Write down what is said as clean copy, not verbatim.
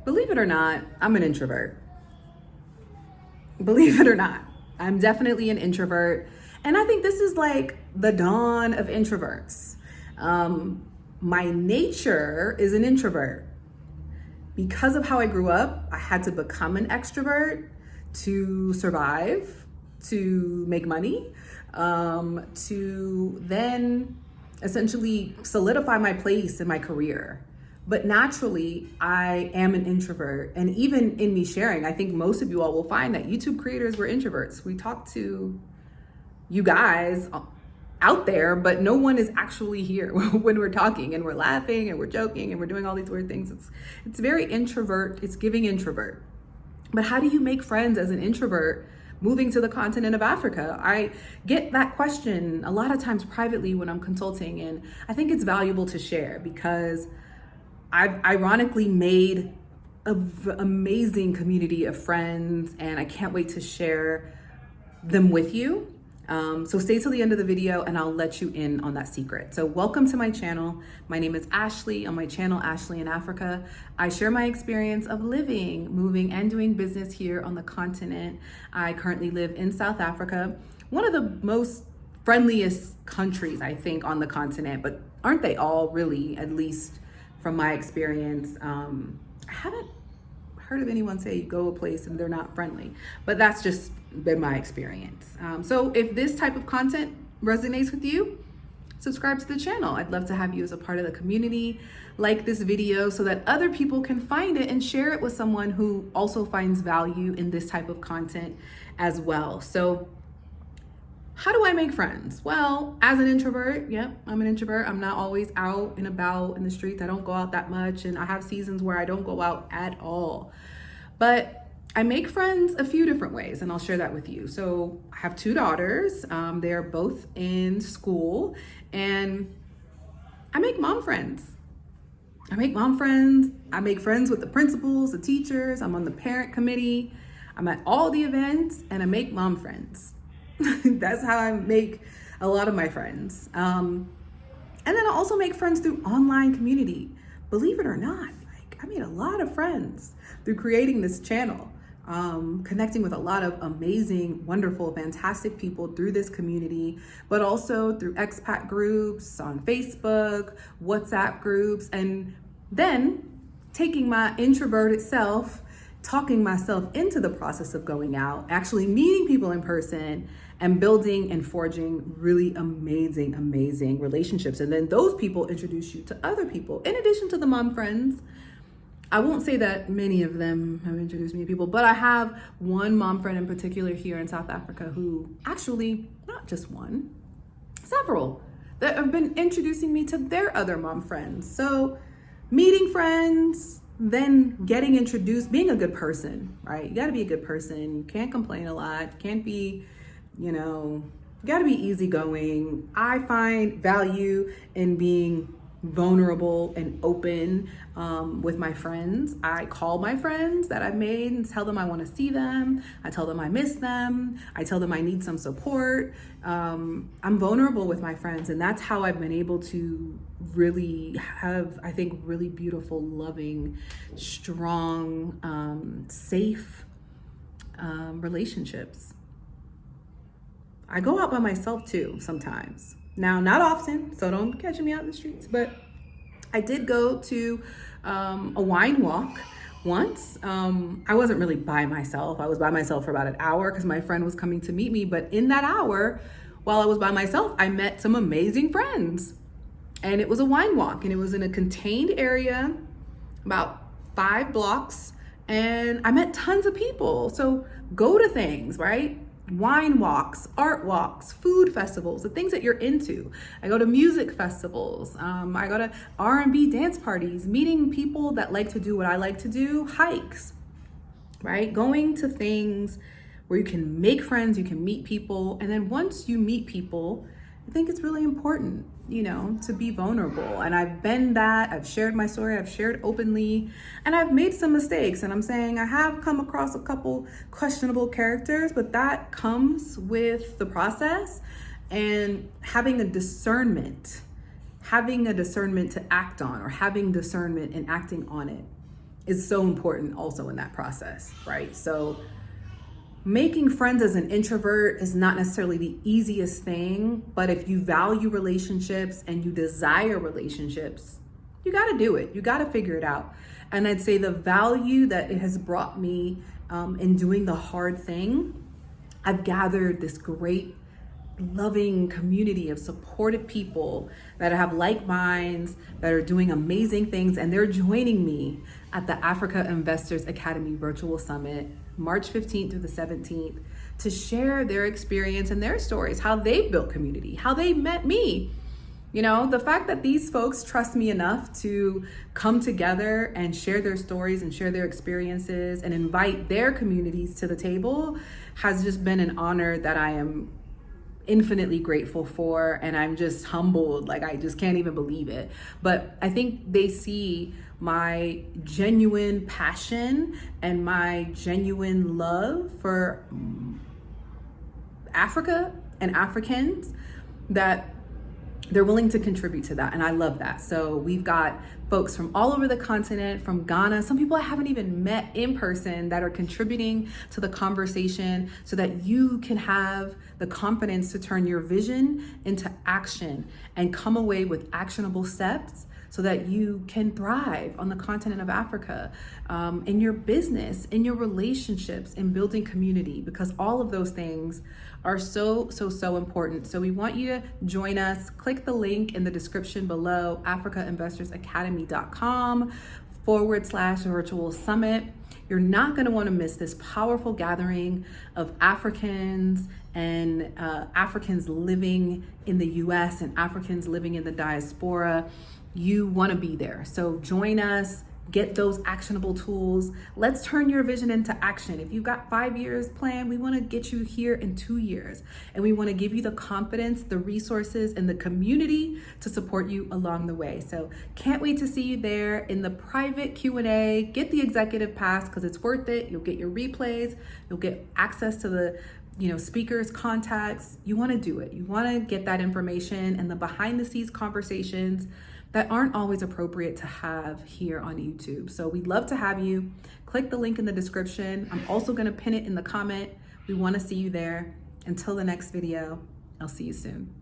Believe it or not, I'm an introvert. Believe it or not, I'm definitely an introvert. And I think this is like the dawn of introverts. My nature is an introvert. Because of how I grew up, I had to become an extrovert to survive, to make money, to then essentially solidify my place in my career. But naturally, I am an introvert. And even in me sharing, I think most of you all will find that YouTube creators were introverts. We talk to you guys out there, but no one is actually here when we're talking and we're laughing and we're joking and we're doing all these weird things. It's very introvert. It's giving introvert. But how do you make friends as an introvert moving to the continent of Africa? I get that question a lot of times privately when I'm consulting, and I think it's valuable to share because I've ironically made an amazing community of friends, and I can't wait to share them with you. So stay till the end of the video and I'll let you in on that secret. So welcome to my channel. My name is Ashley. On my channel, Ashley in Africa, I share my experience of living, moving, and doing business here on the continent. I currently live in South Africa, one of the most friendliest countries, I think, on the continent, but aren't they all really, at least from my experience? I haven't heard of anyone say you go a place and they're not friendly, but that's just been my experience. So if this type of content resonates with you, subscribe to the channel. I'd love to have you as a part of the community. Like this video so that other people can find it and share it with someone who also finds value in this type of content as well. So how do I make friends? Well, as an introvert, I'm an introvert. I'm not always out and about in the streets. I don't go out that much, and I have seasons where I don't go out at all. But I make friends a few different ways, and I'll share that with you. So I have two daughters. They're both in school, and I make mom friends. I make friends with the principals, the teachers. I'm on the parent committee. I'm at all the events, and I make mom friends. That's how I make a lot of my friends. And then I also make friends through online community. Believe it or not, I made a lot of friends through creating this channel, connecting with a lot of amazing, wonderful, fantastic people through this community, but also through expat groups on Facebook, WhatsApp groups, and then taking my introverted self, talking myself into the process of going out, actually meeting people in person, and building and forging really amazing relationships. And then those people introduce you to other people. In addition to the mom friends, I won't say that many of them have introduced me to people, but I have one mom friend in particular here in South Africa who actually, not just one, several, that have been introducing me to their other mom friends. So meeting friends, then getting introduced, being a good person, right? You gotta be a good person. You can't complain a lot. Can't be, you gotta be easygoing. I find value in being vulnerable and open with my friends. I call my friends that I've made and tell them I want to see them. I tell them I miss them. I tell them I need some support. I'm vulnerable with my friends, and that's how I've been able to really have, I think, really beautiful, loving, strong, safe relationships. I go out by myself too sometimes. Now, not often, so don't catch me out in the streets, but I did go to a wine walk once. I wasn't really by myself. I was by myself for about an hour because my friend was coming to meet me. But in that hour, while I was by myself, I met some amazing friends. And it was a wine walk, and it was in a contained area, about 5 blocks, and I met tons of people. So go to things, right? Wine walks, art walks, food festivals, the things that you're into. I go to music festivals. I go to R&B dance parties, meeting people that like to do what I like to do, hikes, right? Going to things where you can make friends, you can meet people. And then once you meet people, I think it's really important, to be vulnerable. And I've been that, I've shared my story, I've shared openly, and I've made some mistakes. And I'm saying I have come across a couple questionable characters, but that comes with the process and having a discernment to act on, or having discernment and acting on it. is so important also in that process, right? So making friends as an introvert is not necessarily the easiest thing, but if you value relationships and you desire relationships, you got to do it. You got to figure it out. And I'd say the value that it has brought me in doing the hard thing, I've gathered this great, loving community of supportive people that have like minds, that are doing amazing things, and they're joining me at the Africa Investors Academy Virtual Summit, March 15th through the 17th, to share their experience and their stories, how they built community, how they met me. You know, the fact that these folks trust me enough to come together and share their stories and share their experiences and invite their communities to the table has just been an honor that I am infinitely grateful for, and I'm just humbled. Like, I just can't even believe it. But I think they see my genuine passion and my genuine love for Africa and Africans, that they're willing to contribute to that. And I love that. So we've got folks from all over the continent, from Ghana, some people I haven't even met in person, that are contributing to the conversation so that you can have the confidence to turn your vision into action and come away with actionable steps so that you can thrive on the continent of Africa, in your business, in your relationships, in building community, because all of those things are so important. So we want you to join us. Click the link in the description below, africainvestorsacademy.com/virtual summit. You're not going to want to miss this powerful gathering of Africans and Africans living in the US and Africans living in the diaspora. You want to be there. So join us, get those actionable tools. Let's turn your vision into action. If you've got 5 years planned, we want to get you here in 2 years. And we want to give you the confidence, the resources, and the community to support you along the way. So can't wait to see you there in the private Q&A. Get the executive pass because it's worth it. You'll get your replays. You'll get access to the speakers, contacts. You want to do it. You want to get that information and the behind the scenes conversations that aren't always appropriate to have here on YouTube. So we'd love to have you. Click the link in the description. I'm also going to pin it in the comment. We want to see you there. Until the next video, I'll see you soon.